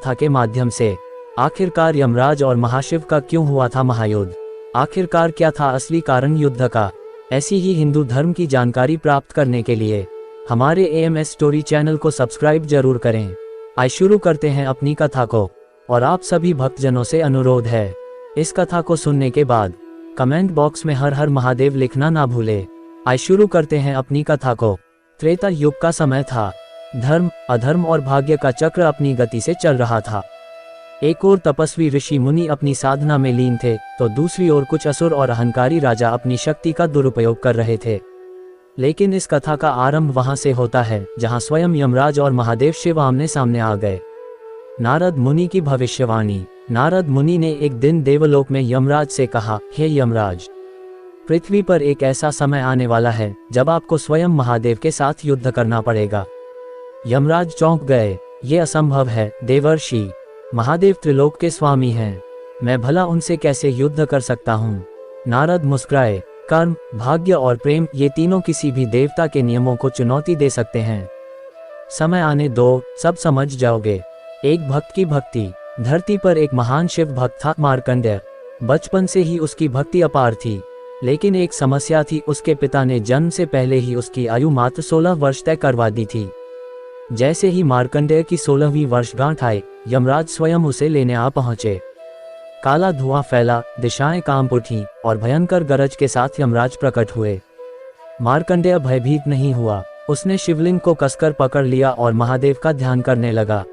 कथा के माध्यम से। आखिरकार यमराज और महाशिव का क्यों हुआ था महायुद्ध? आखिरकार क्या था असली कारण युद्ध का? ऐसी ही हिंदू धर्म की जानकारी प्राप्त करने के लिए हमारे AMS स्टोरी चैनल को सब्सक्राइब जरूर करें। आइए शुरू करते हैं अपनी कथा को, और आप सभी भक्तजनों से अनुरोध है, इस कथा को सुनने के बाद कमेंट बॉक्स में हर हर महादेव लिखना ना भूले। आइए शुरू करते हैं अपनी कथा को। त्रेता युग का समय था। धर्म, अधर्म और भाग्य का चक्र अपनी गति से चल रहा था। एक ओर तपस्वी ऋषि मुनि अपनी साधना में लीन थे, तो दूसरी ओर कुछ असुर और अहंकारी राजा अपनी शक्ति का दुरुपयोग कर रहे थे। लेकिन इस कथा का आरंभ वहां से होता है जहां स्वयं यमराज और महादेव शिव आमने सामने आ गए। नारद मुनि की भविष्यवाणी। नारद मुनि ने एक दिन देवलोक में यमराज से कहा, हे यमराज, पृथ्वी पर एक ऐसा समय आने वाला है जब आपको स्वयं महादेव के साथ युद्ध करना पड़ेगा। यमराज चौंक गए, ये असंभव है देवर्षि, महादेव त्रिलोक के स्वामी हैं, मैं भला उनसे कैसे युद्ध कर सकता हूँ। नारद मुस्कुराए, कर्म, भाग्य और प्रेम, ये तीनों किसी भी देवता के नियमों को चुनौती दे सकते हैं। समय आने दो, सब समझ जाओगे। एक भक्त की भक्ति। धरती पर एक महान शिव भक्त था, मार्कंडेय। बचपन से ही उसकी भक्ति अपार थी, लेकिन एक समस्या थी, उसके पिता ने जन्म से पहले ही उसकी आयु मात्र 16 वर्ष तय करवा दी थी। जैसे ही मार्कंडेय की 16वीं वर्षगांठ आई, यमराज स्वयं उसे लेने आ पहुंचे। काला धुआं फैला, दिशाएं कांप उठीं और भयंकर गरज के साथ यमराज प्रकट हुए। मार्कंडेय भयभीत नहीं हुआ, उसने शिवलिंग को कसकर पकड़ लिया और महादेव का ध्यान करने लगा।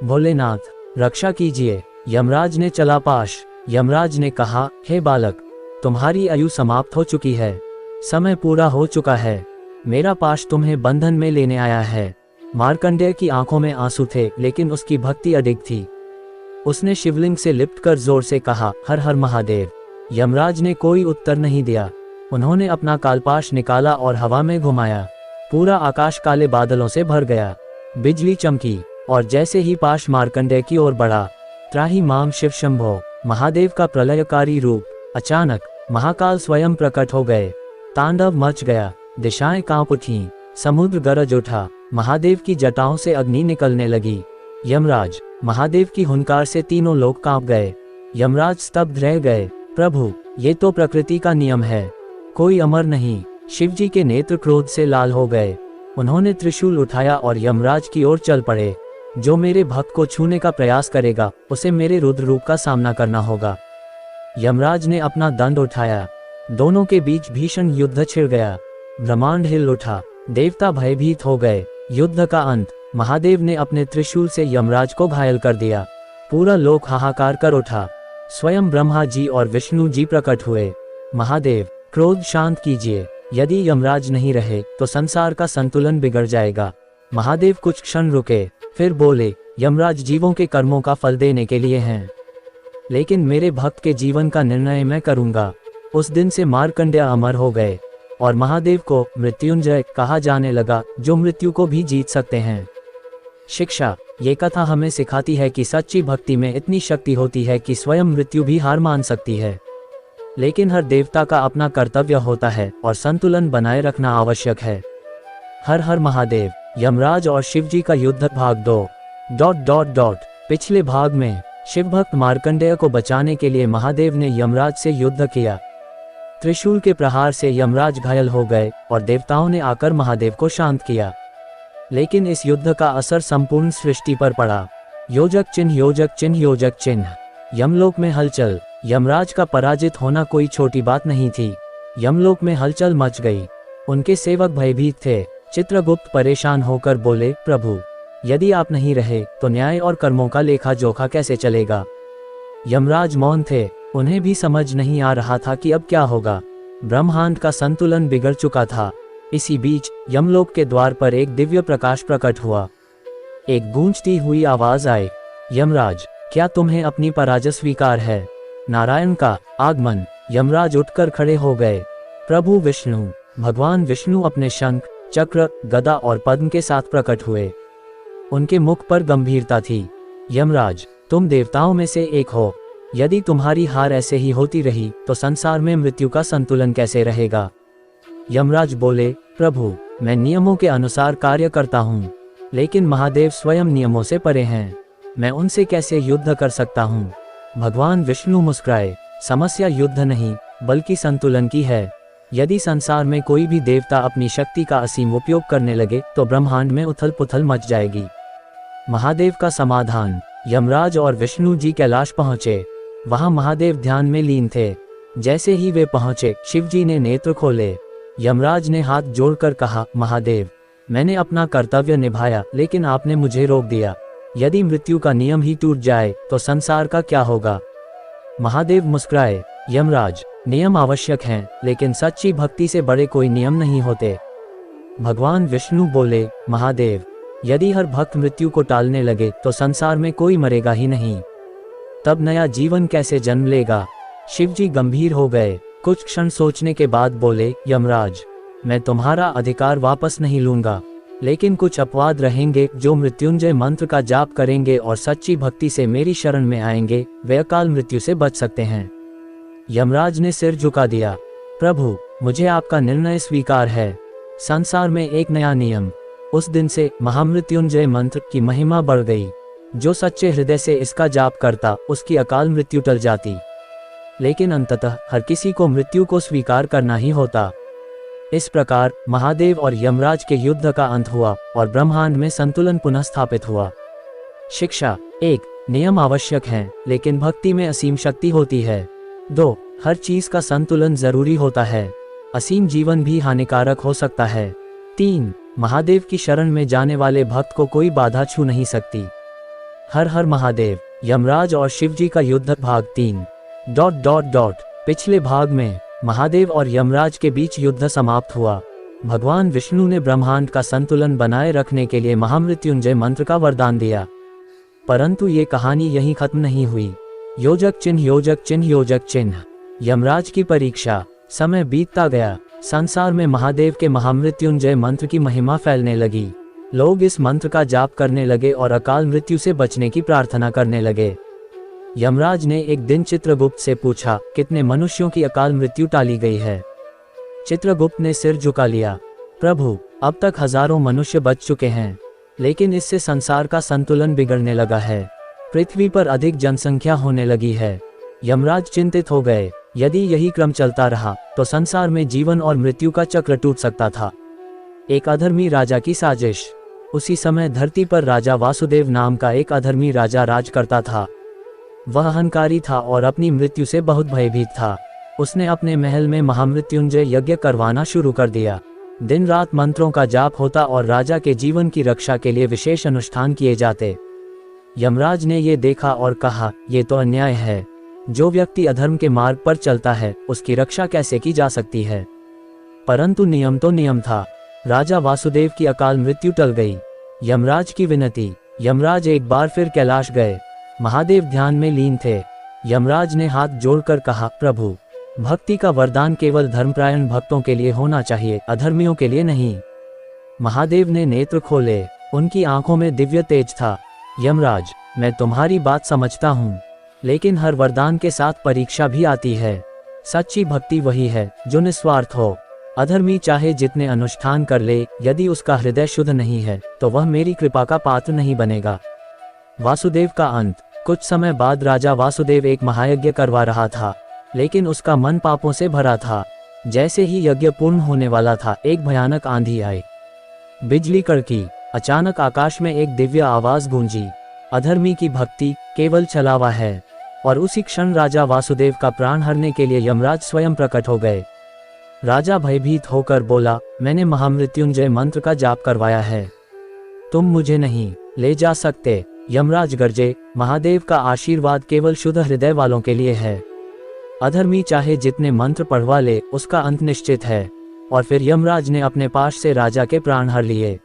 भोलेनाथ, रक्षा कीजिए। यमराज ने चला पाश। यमराज ने कहा, हे बालक, तुम्हारी आयु समाप्त हो चुकी है, समय पूरा हो चुका है, मेरा पाश तुम्हें बंधन में लेने आया है। मार्कंडेय की आंखों में आंसू थे, लेकिन उसकी भक्ति अडिग थी। उसने शिवलिंग से लिपटकर जोर से कहा, हर हर महादेव। यमराज ने कोई उत्तर नहीं दिया। उन्होंने अपना कालपाश निकाला और हवा में घुमाया। पूरा आकाश काले बादलों से भर गया। बिजली चमकी, और जैसे ही पाश मार्कंडेय की ओर बढ़ा, त्राहि माम शिव शंभो, महादेव का प्रलयकारी रूप। अचानक महाकाल स्वयं प्रकट हो गए। तांडव मच गया, दिशाएं कांप उठीं, समुद्र गरज उठा, महादेव की जटाओं से अग्नि निकलने लगी। यमराज, महादेव की हुंकार से तीनों लोग कांप गए। यमराज स्तब्ध रह गए। प्रभु, ये तो प्रकृति का नियम है, कोई अमर नहीं। शिवजी के नेत्र क्रोध से लाल हो गए। उन्होंने त्रिशूल उठाया और यमराज की ओर चल पड़े। जो मेरे भक्त को छूने का प्रयास करेगा, उसे मेरे रुद्र रूप का सामना करना होगा। यमराज ने अपना दंड उठाया। दोनों के बीच भीषण युद्ध छिड़ गया। ब्रह्मांड हिल उठा, देवता भयभीत हो गए। युद्ध का अंत। महादेव ने अपने त्रिशूल से यमराज को घायल कर दिया। पूरा लोक हाहाकार कर उठा। स्वयं ब्रह्मा जी और विष्णु जी प्रकट हुए। महादेव, क्रोध शांत कीजिए, यदि यमराज नहीं रहे तो संसार का संतुलन बिगड़ जाएगा। महादेव कुछ क्षण रुके, फिर बोले, यमराज जीवों के कर्मों का फल देने के लिए हैं, लेकिन मेरे भक्त के जीवन का निर्णय मैं करूंगा। उस दिन से मार्कंडेय अमर हो गए और महादेव को मृत्युंजय कहा जाने लगा, जो मृत्यु को भी जीत सकते हैं। शिक्षा। ये कथा हमें सिखाती है कि सच्ची भक्ति में इतनी शक्ति होती है कि स्वयं मृत्यु भी हार मान सकती है। लेकिन हर देवता का अपना कर्तव्य होता है और संतुलन बनाए रखना आवश्यक है। हर हर महादेव। यमराज और शिवजी का युद्ध भाग 2। पिछले भाग में शिवभक्त मार्कंडेय को बचाने के लिए महादेव ने यमराज से युद्ध किया। त्रिशूल के प्रहार से यमराज घायल हो गए और देवताओं ने आकर महादेव को शांत किया। लेकिन इस युद्ध का असर संपूर्ण सृष्टि पर पड़ा। योजक चिन्ह, योजक चिन्ह, योजक चिन्ह। यमलोक में हलचल। यमराज का पराजित होना कोई छोटी बात नहीं थी। यमलोक में हलचल मच गई। उनके सेवक भयभीत थे। चित्रगुप्त परेशान होकर बोले, प्रभु, यदि आप नहीं रहे तो न्याय और कर्मों का लेखा जोखा कैसे चलेगा। यमराज मौन थे। उन्हें भी समझ नहीं आ रहा था कि अब क्या होगा। ब्रह्मांड का संतुलन बिगड़ चुका था। इसी बीच यमलोक के द्वार पर एक दिव्य प्रकाश प्रकट हुआ। एक गूंजती हुई आवाज आई, यमराज, क्या तुम्हें अपनी पराजय स्वीकार है। नारायण का आगमन। यमराज उठकर खड़े हो गए। प्रभु विष्णु। भगवान विष्णु अपने शंख, चक्र, गदा और पद्म के साथ प्रकट हुए। उनके मुख पर गंभीरता थी। यमराज, तुम देवताओं में से एक हो। यदि तुम्हारी हार ऐसे ही होती रही तो संसार में मृत्यु का संतुलन कैसे रहेगा। यमराज बोले, प्रभु, मैं नियमों के अनुसार कार्य करता हूँ, लेकिन महादेव स्वयं नियमों से परे हैं। मैं उनसे कैसे युद्ध कर सकता हूँ? भगवान विष्णु मुस्कुराए, समस्या युद्ध नहीं बल्कि संतुलन की है। यदि संसार में कोई भी देवता अपनी शक्ति का असीम उपयोग करने लगे तो ब्रह्मांड में उथल पुथल मच जाएगी। महादेव का समाधान। यमराज और विष्णु जी कैलाश पहुंचे। वहां महादेव ध्यान में लीन थे। जैसे ही वे पहुंचे, शिव जी ने नेत्र खोले। यमराज ने हाथ जोड़कर कहा, महादेव, मैंने अपना कर्तव्य निभाया, लेकिन आपने मुझे रोक दिया। यदि मृत्यु का नियम ही टूट जाए तो संसार का क्या होगा? महादेव मुस्कुराए, यमराज, नियम आवश्यक हैं, लेकिन सच्ची भक्ति से बड़े कोई नियम नहीं होते। भगवान विष्णु बोले, महादेव, यदि हर भक्त मृत्यु को टालने लगे तो संसार में कोई मरेगा ही नहीं। तब नया जीवन कैसे जन्म लेगा? शिव जी गंभीर हो गए। कुछ क्षण सोचने के बाद बोले, यमराज, मैं तुम्हारा अधिकार वापस नहीं लूंगा, लेकिन कुछ अपवाद रहेंगे। जो मृत्युंजय मंत्र का जाप करेंगे और सच्ची भक्ति से मेरी शरण में आएंगे, वे अकाल मृत्यु से बच सकते हैं। यमराज ने सिर झुका दिया। प्रभु, मुझे आपका निर्णय स्वीकार है। संसार में एक नया नियम। उस दिन से महामृत्युंजय मंत्र की महिमा बढ़ गई। जो सच्चे हृदय से इसका जाप करता, उसकी अकाल मृत्यु टल जाती। लेकिन अंततः हर किसी को मृत्यु को स्वीकार करना ही होता। इस प्रकार महादेव और यमराज के युद्ध का अंत हुआ और ब्रह्मांड में संतुलन पुनः स्थापित हुआ। शिक्षा। 1. नियम आवश्यक हैं, लेकिन भक्ति में असीम शक्ति होती है। 2. हर चीज का संतुलन जरूरी होता है। असीम जीवन भी हानिकारक हो सकता है। 3. महादेव की शरण में जाने वाले भक्त को कोई बाधा छू नहीं सकती। हर हर महादेव। यमराज और शिव जी का युद्ध भाग 3। पिछले भाग में महादेव और यमराज के बीच युद्ध समाप्त हुआ। भगवान विष्णु ने ब्रह्मांड का संतुलन बनाए रखने के लिए महामृत्युंजय मंत्र का वरदान दिया। परंतु ये कहानी यहीं खत्म नहीं हुई। योजक चिन्ह योजक चिन्ह योजक चिन्ह। यमराज की परीक्षा। समय बीतता गया। संसार में महादेव के महामृत्युंजय मंत्र की महिमा फैलने लगी। लोग इस मंत्र का जाप करने लगे और अकाल मृत्यु से बचने की प्रार्थना करने लगे। यमराज ने एक दिन चित्रगुप्त से पूछा, कितने मनुष्यों की अकाल मृत्यु टाली गई है? चित्रगुप्त ने सिर झुका लिया। प्रभु, अब तक हजारों मनुष्य बच चुके हैं, लेकिन इससे संसार का संतुलन बिगड़ने लगा है। पृथ्वी पर अधिक जनसंख्या होने लगी है। यमराज चिंतित हो गए। यदि यही क्रम चलता रहा तो संसार में जीवन और मृत्यु का चक्र टूट सकता था। एक अधर्मी राजा की साजिश। उसी समय धरती पर राजा वासुदेव नाम का एक अधर्मी राजा राज करता था। वह अहंकारी था और अपनी मृत्यु से बहुत भयभीत था। उसने अपने महल में महामृत्युंजय यज्ञ करवाना शुरू कर दिया। दिन रात मंत्रों का जाप होता और राजा के जीवन की रक्षा के लिए विशेष अनुष्ठान किए जाते। यमराज ने ये देखा और कहा, ये तो अन्याय है। जो व्यक्ति अधर्म के मार्ग पर चलता है, उसकी रक्षा कैसे की जा सकती है? परंतु नियम तो नियम था। राजा वासुदेव की अकाल मृत्यु टल गई। यमराज की विनती। यमराज एक बार फिर कैलाश गए। महादेव ध्यान में लीन थे। यमराज ने हाथ जोड़कर कहा, प्रभु, भक्ति का वरदान केवल धर्मपरायण भक्तों के लिए होना चाहिए, अधर्मियों के लिए नहीं। महादेव ने नेत्र खोले। उनकी आंखों में दिव्य तेज था। यमराज, मैं तुम्हारी बात समझता हूँ, लेकिन हर वरदान के साथ परीक्षा भी आती है। सच्ची भक्ति वही है जो निस्वार्थ हो। अधर्मी चाहे जितने अनुष्ठान कर ले, यदि उसका हृदय शुद्ध नहीं है तो वह मेरी कृपा का पात्र नहीं बनेगा। वासुदेव का अंत। कुछ समय बाद राजा वासुदेव एक महायज्ञ करवा रहा था, लेकिन उसका मन पापों से भरा था। जैसे ही यज्ञ पूर्ण होने वाला था, एक भयानक आंधी आई। बिजली कड़की। अचानक आकाश में एक दिव्य आवाज गूंजी, अधर्मी की भक्ति केवल छलावा है। और उसी क्षण राजा वासुदेव का प्राण हरने के लिए यमराज स्वयं प्रकट हो गए। राजा भयभीत होकर बोला, मैंने महामृत्युंजय मंत्र का जाप करवाया है, तुम मुझे नहीं ले जा सकते। यमराज गरजे, महादेव का आशीर्वाद केवल शुद्ध हृदय वालों के लिए है। अधर्मी चाहे जितने मंत्र पढ़वा ले, उसका अंत निश्चित है। और फिर यमराज ने अपने पास से राजा के प्राण हर लिए।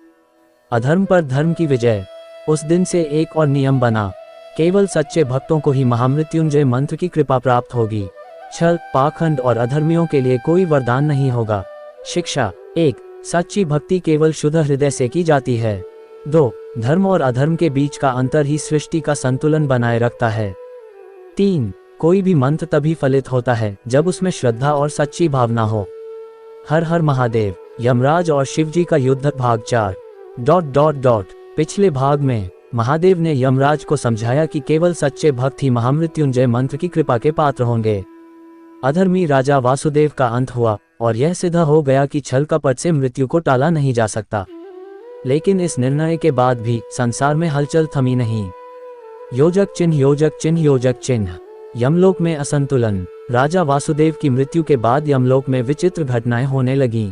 अधर्म पर धर्म की विजय। उस दिन से एक और नियम बना, केवल सच्चे भक्तों को ही महामृत्युंजय मंत्र की कृपा प्राप्त होगी। छल, पाखंड और अधर्मियों के लिए कोई वरदान नहीं होगा। शिक्षा। 1. सच्ची भक्ति केवल शुद्ध हृदय से की जाती है। 2. धर्म और अधर्म के बीच का अंतर ही सृष्टि का संतुलन बनाए रखता है। 3. कोई भी मंत्र तभी फलित होता है जब उसमें श्रद्धा और सच्ची भावना हो। हर हर महादेव। यमराज और शिव जी का युद्ध भाग 4। पिछले भाग में महादेव ने यमराज को समझाया कि केवल सच्चे भक्त ही महामृत्युंजय मंत्र की कृपा के पात्र होंगे। अधर्मी राजा वासुदेव का अंत हुआ और यह सिद्ध हो गया कि छल कपट से मृत्यु को टाला नहीं जा सकता। लेकिन इस निर्णय के बाद भी संसार में हलचल थमी नहीं। योजक चिन्ह योजक चिन्ह योजक चिन्ह। यमलोक में असंतुलन। राजा वासुदेव की मृत्यु के बाद यमलोक में विचित्र घटनाएं होने लगीं।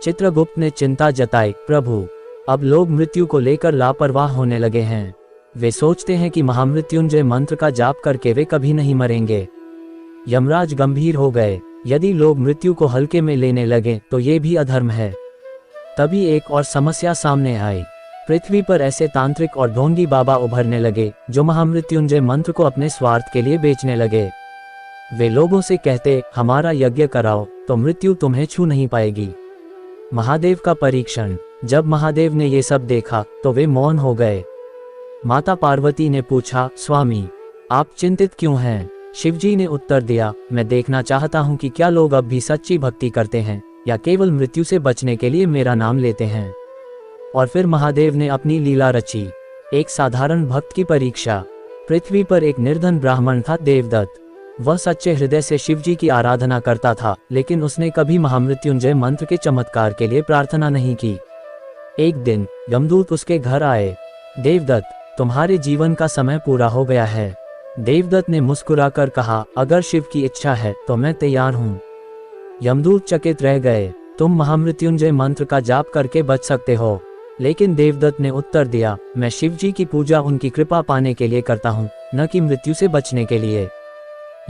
चित्रगुप्त ने चिंता जताई, प्रभु अब लोग मृत्यु को लेकर लापरवाह होने लगे हैं। वे सोचते हैं कि महामृत्युंजय मंत्र का जाप करके वे कभी नहीं मरेंगे। यमराज गंभीर हो गए, यदि लोग मृत्यु को हल्के में लेने लगे तो ये भी अधर्म है। तभी एक और समस्या सामने आई। पृथ्वी पर ऐसे तांत्रिक और ढोंगी बाबा उभरने लगे जो महामृत्युंजय मंत्र को अपने स्वार्थ के लिए बेचने लगे। वे लोगों से कहते, हमारा यज्ञ कराओ तो मृत्यु तुम्हें छू नहीं पाएगी। महादेव का परीक्षण। जब महादेव ने ये सब देखा तो वे मौन हो गए। माता पार्वती ने पूछा, स्वामी आप चिंतित क्यों हैं? शिवजी ने उत्तर दिया, मैं देखना चाहता हूँ कि क्या लोग अब भी सच्ची भक्ति करते हैं या केवल मृत्यु से बचने के लिए मेरा नाम लेते हैं। और फिर महादेव ने अपनी लीला रची। एक साधारण भक्त की परीक्षा। पृथ्वी पर एक निर्धन ब्राह्मण था, देवदत्त। वह सच्चे हृदय से शिवजी की आराधना करता था, लेकिन उसने कभी महामृत्युंजय मंत्र के चमत्कार के लिए प्रार्थना नहीं की। एक दिन यमदूत उसके घर आए। देवदत्त, तुम्हारे जीवन का समय पूरा हो गया है। देवदत्त ने मुस्कुराकर कहा, अगर शिव की इच्छा है तो मैं तैयार हूँ। यमदूत चकित रह गए, तुम महामृत्युंजय मंत्र का जाप करके बच सकते हो। लेकिन देवदत्त ने उत्तर दिया, मैं शिवजी की पूजा उनकी कृपा पाने के लिए करता हूँ, न कि मृत्यु से बचने के लिए।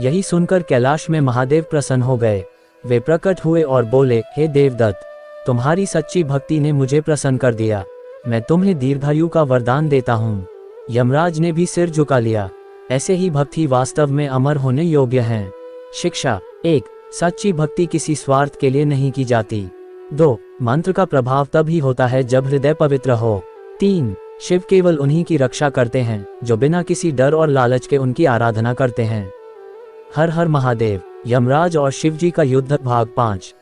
यही सुनकर कैलाश में महादेव प्रसन्न हो गए। वे प्रकट हुए और बोले, हे देवदत्त, तुम्हारी सच्ची भक्ति ने मुझे प्रसन्न कर दिया। मैं तुम्हें दीर्घायु का वरदान देता हूँ। यमराज ने भी सिर झुका लिया। ऐसे ही भक्ति वास्तव में अमर होने योग्य हैं। शिक्षा। 1. सच्ची भक्ति किसी स्वार्थ के लिए नहीं की जाती। 2. मंत्र का प्रभाव तभी होता है जब हृदय पवित्र हो। 3. शिव केवल उन्हीं की रक्षा करते हैं जो बिना किसी डर और लालच के उनकी आराधना करते हैं। हर हर महादेव। यमराज और शिवजी का युद्ध भाग 5।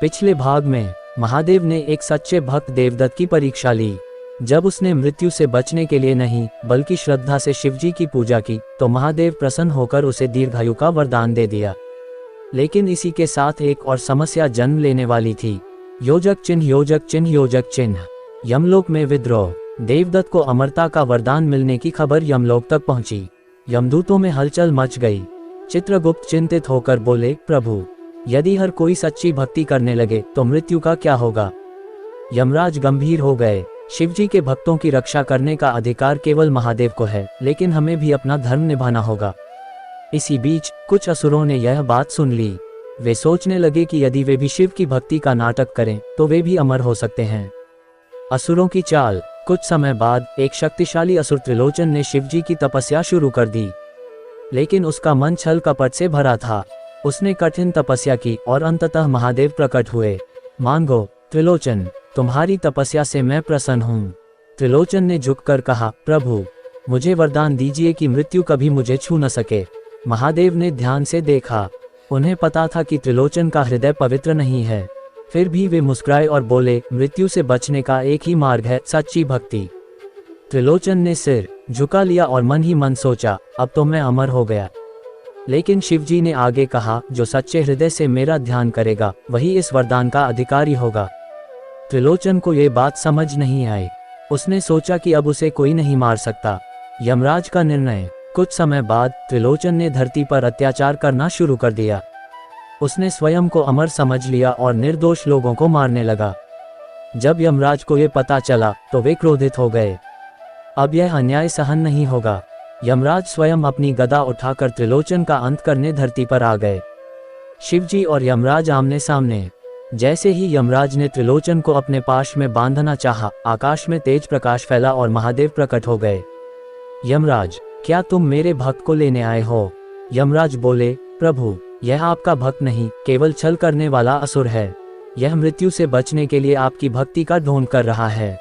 पिछले भाग में महादेव ने एक सच्चे भक्त देवदत्त की परीक्षा ली। जब उसने मृत्यु से बचने के लिए नहीं बल्कि श्रद्धा से शिवजी की पूजा की तो महादेव प्रसन्न होकर उसे दीर्घायु का वरदान दे दिया। लेकिन इसी के साथ एक और समस्या जन्म लेने वाली थी। योजक चिन्ह योजक चिन्ह योजक चिन्ह। यमलोक में विद्रोह। देवदत्त को अमरता का वरदान मिलने की खबर यमलोक तक पहुंची। यमदूतों में हलचल मच गई। चित्रगुप्त चिंतित होकर बोले, प्रभु यदि हर कोई सच्ची भक्ति करने लगे तो मृत्यु का क्या होगा? यमराज गंभीर हो गए। शिवजी के भक्तों की रक्षा करने का अधिकार केवल महादेव को है, लेकिन हमें भी अपना धर्म निभाना होगा। इसी बीच कुछ असुरों ने यह बात सुन ली। वे सोचने लगे कि यदि वे भी शिव की भक्ति का नाटक करें तो वे भी अमर हो सकते हैं। असुरों की चाल। कुछ समय बाद एक शक्तिशाली असुर त्रिलोचन ने शिवजी की तपस्या शुरू कर दी। लेकिन उसका मन छल कपट से भरा था। उसने कठिन तपस्या की और अंततः महादेव प्रकट हुए। मांगो त्रिलोचन, तुम्हारी तपस्या से मैं प्रसन्न हूँ। त्रिलोचन ने झुककर कहा, प्रभु मुझे वरदान दीजिए कि मृत्यु कभी मुझे छू न सके। महादेव ने ध्यान से देखा। उन्हें पता था कि त्रिलोचन का हृदय पवित्र नहीं है। फिर भी वे मुस्कुराए और बोले, मृत्यु से बचने का एक ही मार्ग है, सच्ची भक्ति। त्रिलोचन ने सिर झुका लिया और मन ही मन सोचा, अब तो मैं अमर हो गया। लेकिन शिवजी ने आगे कहा, जो सच्चे हृदय से मेरा ध्यान करेगा वही इस वरदान का अधिकारी होगा। त्रिलोचन को ये बात समझ नहीं आई। उसने सोचा कि अब उसे कोई नहीं मार सकता। यमराज का निर्णय। कुछ समय बाद त्रिलोचन ने धरती पर अत्याचार करना शुरू कर दिया। उसने स्वयं को अमर समझ लिया और निर्दोष लोगों को मारने लगा। जब यमराज को ये पता चला तो वे क्रोधित हो गए। अब यह अन्याय सहन नहीं होगा। यमराज स्वयं अपनी गदा उठाकर त्रिलोचन का अंत करने धरती पर आ गए। शिवजी और यमराज आमने सामने। जैसे ही यमराज ने त्रिलोचन को अपने पाश में बांधना चाहा, आकाश में तेज प्रकाश फैला और महादेव प्रकट हो गए। यमराज, क्या तुम मेरे भक्त को लेने आए हो? यमराज बोले, प्रभु यह आपका भक्त नहीं, केवल छल करने वाला असुर है। यह मृत्यु से बचने के लिए आपकी भक्ति का ढोंग कर रहा है।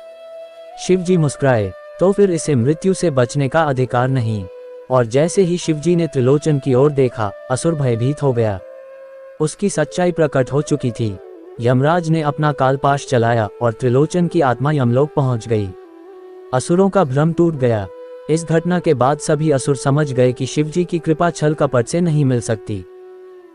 शिवजी मुस्कुराए, तो फिर इसे मृत्यु से बचने का अधिकार नहीं। और जैसे ही शिवजी ने त्रिलोचन की ओर देखा, असुर भयभीत हो गया। उसकी सच्चाई प्रकट हो चुकी थी। यमराज ने अपना कालपाश चलाया और त्रिलोचन की आत्मा यमलोक पहुंच गई। असुरों का भ्रम टूट गया। इस घटना के बाद सभी असुर समझ गए कि शिवजी की कृपा छल कपट से नहीं मिल सकती।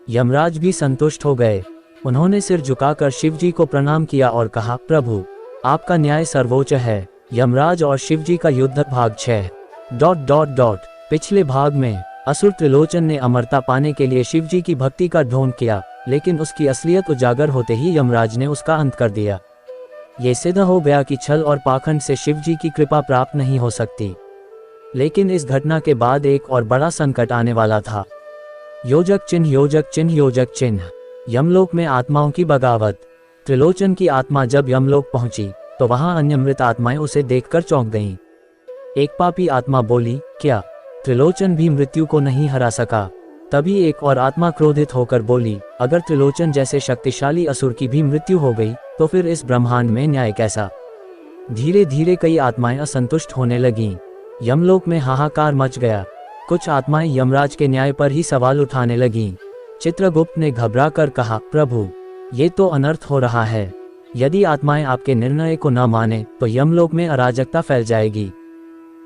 यमराज भी संतुष्ट हो गए। उन्होंने सिर झुकाकर शिवजी को प्रणाम किया और कहा, प्रभु, आपका न्याय सर्वोच्च है। यमराज और शिवजी का युद्ध भाग 6। पिछले भाग में असुर त्रिलोचन ने अमरता पाने के लिए शिवजी की भक्ति का ढोंग किया, लेकिन उसकी असलियत उजागर होते ही यमराज ने उसका अंत कर दिया। ये सिद्ध हो गया कि छल और पाखंड से शिवजी की कृपा प्राप्त नहीं हो सकती। लेकिन इस घटना के बाद एक और बड़ा संकट आने वाला था। योजक चिन्ह, योजक चिन्ह, योजक चिन्ह। यमलोक में आत्माओं की बगावत। त्रिलोचन की आत्मा जब यमलोक पहुंची तो वहां अन्य मृत आत्माएं उसे देखकर चौंक गईं। एक पापी आत्मा बोली, क्या त्रिलोचन भी मृत्यु को नहीं हरा सका? तभी एक और आत्मा क्रोधित होकर बोली, अगर त्रिलोचन जैसे शक्तिशाली असुर की भी मृत्यु हो गई तो फिर इस ब्रह्मांड में न्याय कैसा? धीरे धीरे कई आत्माएं असंतुष्ट होने लगीं। यमलोक में हाहाकार मच गया। कुछ आत्माएं यमराज के न्याय पर ही सवाल उठाने लगीं। चित्रगुप्त ने घबराकर कहा, प्रभु, ये तो अनर्थ हो रहा है। यदि आत्माएं आपके निर्णय को न माने तो यमलोक में अराजकता फैल जाएगी।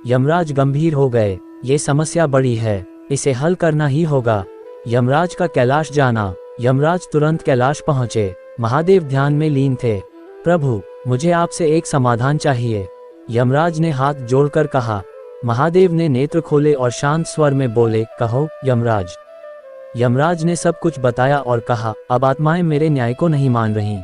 यमराज गंभीर हो गए। ये समस्या बड़ी है, इसे हल करना ही होगा। यमराज का कैलाश जाना। यमराज तुरंत कैलाश पहुंचे। महादेव ध्यान में लीन थे। प्रभु, मुझे आपसे एक समाधान चाहिए। यमराज ने हाथ जोड़कर कहा। महादेव ने नेत्र खोले और शांत स्वर में बोले, कहो यमराज। यमराज ने सब कुछ बताया और कहा, अब आत्माएं मेरे न्याय को नहीं मान रहीं।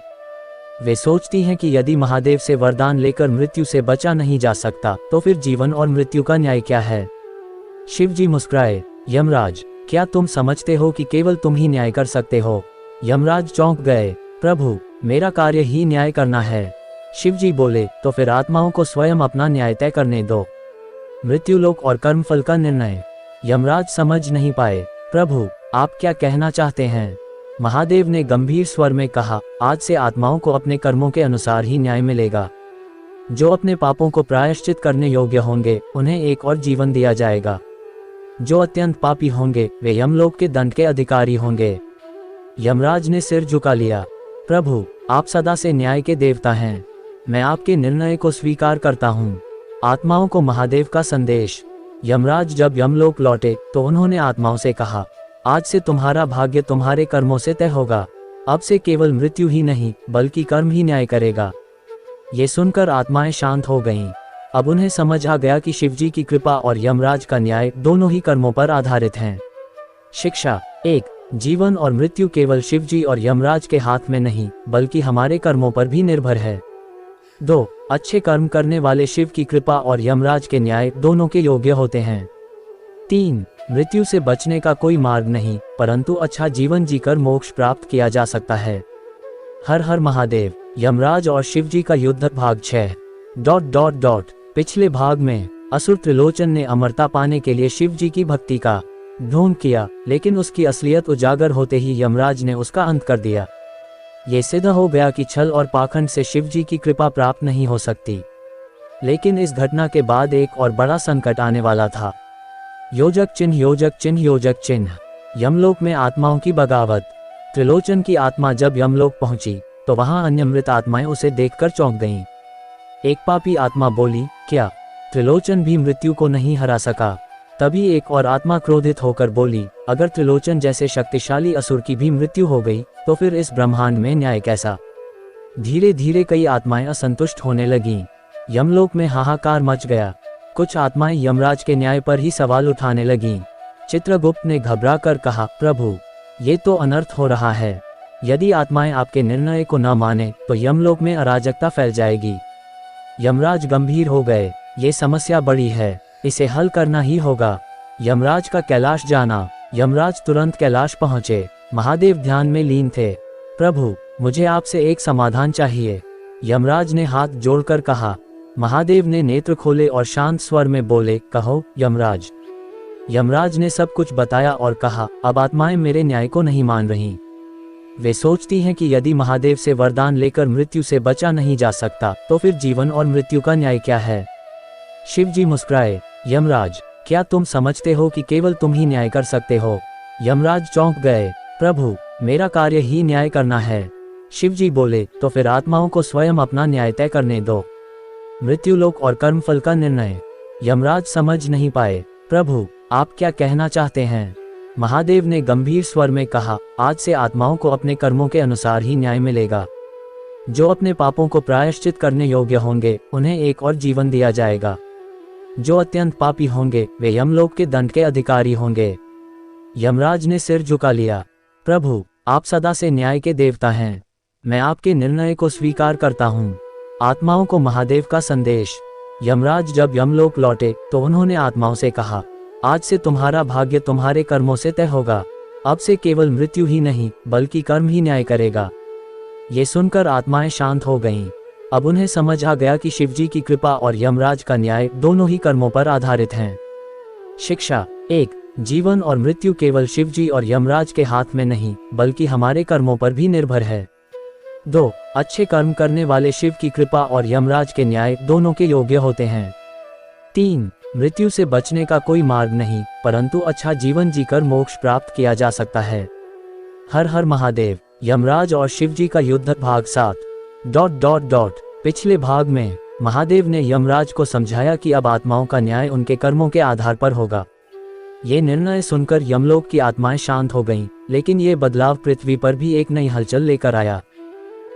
वे सोचती हैं कि यदि महादेव से वरदान लेकर मृत्यु से बचा नहीं जा सकता तो फिर जीवन और मृत्यु का न्याय क्या है? शिवजी मुस्कुराए। यमराज, क्या तुम समझते हो कि केवल तुम ही न्याय कर सकते हो? यमराज चौंक गए। प्रभु, मेरा कार्य ही न्याय करना है। शिवजी बोले, तो फिर आत्माओं को स्वयं अपना न्याय तय करने दो। मृत्युलोक और कर्मफल का निर्णय। यमराज समझ नहीं पाए। प्रभु, आप क्या कहना चाहते हैं? महादेव ने गंभीर स्वर में कहा, आज से आत्माओं को अपने कर्मों के अनुसार ही न्याय मिलेगा। जो अपने पापों को प्रायश्चित करने योग्य होंगे उन्हें एक और जीवन दिया जाएगा। जो अत्यंत पापी होंगे वे यमलोक के दंड के अधिकारी होंगे। यमराज ने सिर झुका लिया। प्रभु, आप सदा से न्याय के देवता हैं। मैं आपके निर्णय को स्वीकार करता हूँ। आत्माओं को महादेव का संदेश। यमराज जब यमलोक लौटे तो उन्होंने आत्माओं से कहा, आज से तुम्हारा भाग्य तुम्हारे कर्मों से तय होगा। अब से केवल मृत्यु ही नहीं बल्कि कर्म ही न्याय करेगा। ये सुनकर आत्माएं शांत हो गईं। अब उन्हें समझ आ गया कि शिवजी की कृपा और यमराज का न्याय दोनों ही कर्मों पर आधारित हैं। शिक्षा 1। जीवन और मृत्यु केवल शिवजी और यमराज के हाथ में नहीं बल्कि हमारे कर्मों पर भी निर्भर है। 2। अच्छे कर्म करने वाले शिव की कृपा और यमराज के न्याय दोनों के योग्य होते हैं। 3। मृत्यु से बचने का कोई मार्ग नहीं परंतु अच्छा जीवन जीकर मोक्ष प्राप्त किया जा सकता है। हर हर महादेव। यमराज और शिवजी का युद्ध भाग 6। पिछले भाग में असुर त्रिलोचन ने अमरता पाने के लिए शिवजी की भक्ति का ढोंग किया, लेकिन उसकी असलियत उजागर होते ही यमराज ने उसका अंत कर दिया। ये सिद्ध हो गया कि छल और पाखंड से शिवजी की कृपा प्राप्त नहीं हो सकती। लेकिन इस घटना के बाद एक और बड़ा संकट आने वाला था। योजक चिन्ह, योजक चिन्ह, योजक चिन्ह। यमलोक में आत्माओं की बगावत। त्रिलोचन की आत्मा जब यमलोक पहुंची तो वहां अन्य मृत आत्माएं उसे देखकर चौंक गईं। एक पापी आत्मा बोली, क्या त्रिलोचन भी मृत्यु को नहीं हरा सका? तभी एक और आत्मा क्रोधित होकर बोली, अगर त्रिलोचन जैसे शक्तिशाली असुर की भी मृत्यु हो गई तो फिर इस ब्रह्मांड में न्याय कैसा? धीरे धीरे कई आत्माएं असंतुष्ट होने लगीं। यमलोक में हाहाकार मच गया। कुछ आत्माएं यमराज के न्याय पर ही सवाल उठाने लगीं। चित्रगुप्त ने घबराकर कहा, प्रभु, ये तो अनर्थ हो रहा है। यदि आत्माएं आपके निर्णय को न माने तो यमलोक में अराजकता फैल जाएगी। यमराज गंभीर हो गए। ये समस्या बड़ी है, इसे हल करना ही होगा। यमराज का कैलाश जाना। यमराज तुरंत कैलाश पहुंचे। महादेव ध्यान में लीन थे। प्रभु, मुझे आपसे एक समाधान चाहिए। यमराज ने हाथ जोड़कर कहा। महादेव ने नेत्र खोले और शांत स्वर में बोले, कहो यमराज। यमराज ने सब कुछ बताया और कहा, अब आत्माएं मेरे न्याय को नहीं मान रहीं। वे सोचती हैं कि यदि महादेव से वरदान लेकर मृत्यु से बचा नहीं जा सकता तो फिर जीवन और मृत्यु का न्याय क्या है? शिवजी मुस्कुराए। यमराज, क्या तुम समझते हो कि केवल तुम ही न्याय कर सकते हो? यमराज चौंक गए। प्रभु, मेरा कार्य ही न्याय करना है। शिवजी बोले, तो फिर आत्माओं को स्वयं अपना न्याय तय करने दो। मृत्युलोक और कर्मफल का निर्णय। यमराज समझ नहीं पाए। प्रभु, आप क्या कहना चाहते हैं? महादेव ने गंभीर स्वर में कहा, आज से आत्माओं को अपने कर्मों के अनुसार ही न्याय मिलेगा। जो अपने पापों को प्रायश्चित करने योग्य होंगे उन्हें एक और जीवन दिया जाएगा। जो अत्यंत पापी होंगे वे यमलोक के दंड के अधिकारी होंगे। यमराज ने सिर झुका लिया। प्रभु, आप सदा से न्याय के देवता हैं। मैं आपके निर्णय को स्वीकार करता हूँ। आत्माओं को महादेव का संदेश। यमराज जब यमलोक लौटे तो उन्होंने आत्माओं से कहा, आज से तुम्हारा भाग्य तुम्हारे कर्मों से तय होगा। अब से केवल मृत्यु ही नहीं बल्कि कर्म ही न्याय करेगा। ये सुनकर आत्माएं शांत हो गईं। अब उन्हें समझ आ गया कि शिवजी की कृपा और यमराज का न्याय दोनों ही कर्मों पर आधारित हैं। शिक्षा 1। जीवन और मृत्यु केवल शिवजी और यमराज के हाथ में नहीं बल्कि हमारे कर्मों पर भी निर्भर है। 2। अच्छे कर्म करने वाले शिव की कृपा और यमराज के न्याय दोनों के योग्य होते हैं। 3। मृत्यु से बचने का कोई मार्ग नहीं परंतु अच्छा जीवन जीकर मोक्ष प्राप्त किया जा सकता है। हर हर महादेव। यमराज और शिवजी का युद्ध भाग 7। पिछले भाग में महादेव ने यमराज को समझाया कि अब आत्माओं का न्याय उनके कर्मों के आधार पर होगा। ये निर्णय सुनकर यमलोक की आत्माएं शांत हो गईं, लेकिन ये बदलाव पृथ्वी पर भी एक नई हलचल लेकर आया।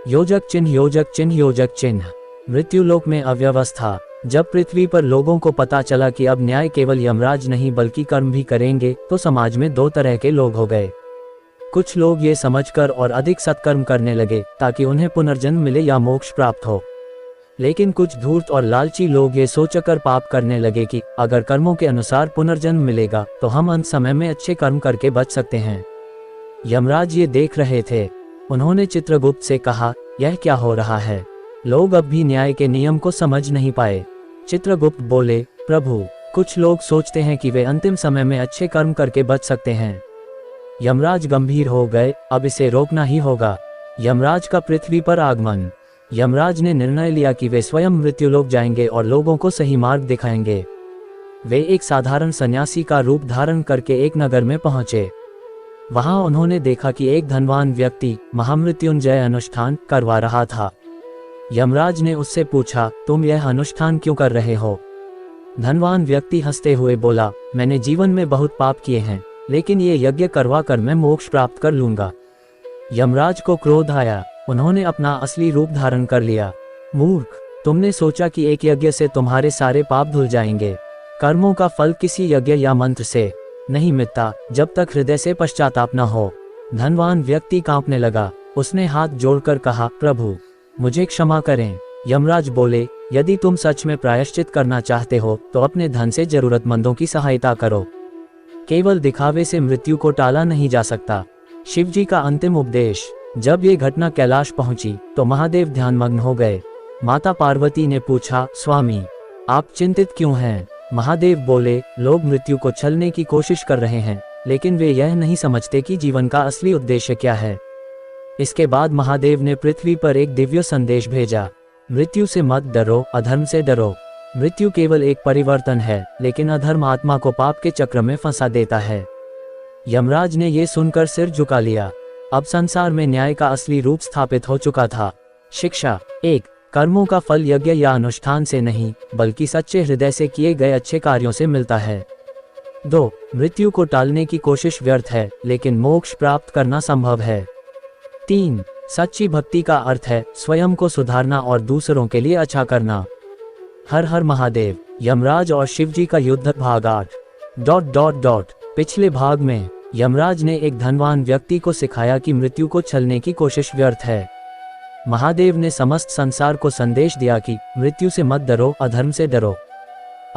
योजक चिन्ह योजक चिन्ह योजक चिन्ह। मृत्युलोक में अव्यवस्था। जब पृथ्वी पर लोगों को पता चला कि अब न्याय केवल यमराज नहीं बल्कि कर्म भी करेंगे तो समाज में दो तरह के लोग हो गए। कुछ लोग ये समझकर और अधिक सत्कर्म करने लगे ताकि उन्हें पुनर्जन्म मिले या मोक्ष प्राप्त हो। लेकिन कुछ धूर्त और लालची लोग ये सोचकर पाप करने लगे कि अगर कर्मों के अनुसार पुनर्जन्म मिलेगा तो हम अंत समय में अच्छे कर्म करके बच सकते हैं। यमराज ये देख रहे थे। उन्होंने चित्रगुप्त से कहा, यह क्या हो रहा है? लोग अब भी न्याय के नियम को समझ नहीं पाए। चित्रगुप्त बोले, प्रभु, कुछ लोग सोचते हैं कि वे अंतिम समय में अच्छे कर्म करके बच सकते हैं। यमराज गंभीर हो गए, अब इसे रोकना ही होगा। यमराज का पृथ्वी पर आगमन। यमराज ने निर्णय लिया कि वे स्वयं मृत्युलोक जाएंगे और लोगों को सही मार्ग दिखाएंगे। वे एक साधारण सन्यासी का रूप धारण करके एक नगर में पहुंचे। वहां उन्होंने देखा कि एक धनवान व्यक्ति महामृत्युंजय अनुष्ठान करवा रहा था। यमराज ने उससे पूछा, तुम यह अनुष्ठान क्यों कर रहे हो? धनवान व्यक्ति हंसते हुए बोला, मैंने जीवन में बहुत पाप किए हैं लेकिन ये यज्ञ करवा कर मैं मोक्ष प्राप्त कर लूंगा। यमराज को क्रोध आया। उन्होंने अपना असली रूप धारण कर लिया। मूर्ख, तुमने सोचा कि एक यज्ञ से तुम्हारे सारे पाप धुल जाएंगे। कर्मों का फल किसी यज्ञ या मंत्र से नहीं मिटता जब तक हृदय से पश्चाताप न हो। धनवान व्यक्ति कांपने लगा। उसने हाथ जोड़कर कहा, प्रभु, मुझे क्षमा करें। यमराज बोले, यदि तुम सच में प्रायश्चित करना चाहते हो तो अपने धन से जरूरतमंदों की सहायता करो। केवल दिखावे से मृत्यु को टाला नहीं जा सकता। शिवजी का अंतिम उपदेश। जब ये घटना कैलाश पहुंची तो महादेव ध्यानमग्न हो गए। माता पार्वती ने पूछा, स्वामी, आप चिंतित क्यों हैं? महादेव बोले, लोग मृत्यु को छलने की कोशिश कर रहे हैं लेकिन वे यह नहीं समझते कि जीवन का असली उद्देश्य क्या है। इसके बाद महादेव ने पृथ्वी पर एक दिव्य संदेश भेजा, मृत्यु से मत डरो, अधर्म से डरो। मृत्यु केवल एक परिवर्तन है लेकिन अधर्म आत्मा को पाप के चक्र में फंसा देता है। यमराज ने ये सुनकर सिर झुका लिया। अब संसार में न्याय का असली रूप स्थापित हो चुका था। शिक्षा 1। कर्मों का फल यज्ञ या अनुष्ठान से नहीं बल्कि सच्चे हृदय से किए गए अच्छे कार्यों से मिलता है। 2. मृत्यु को टालने की कोशिश व्यर्थ है लेकिन मोक्ष प्राप्त करना संभव है। 3. सच्ची भक्ति का अर्थ है स्वयं को सुधारना और दूसरों के लिए अच्छा करना। हर हर महादेव। यमराज और शिवजी का युद्ध भाग 8। पिछले भाग में यमराज ने एक धनवान व्यक्ति को सिखाया कि मृत्यु को छलने की कोशिश व्यर्थ है। महादेव ने समस्त संसार को संदेश दिया कि मृत्यु से मत डरो, अधर्म से डरो।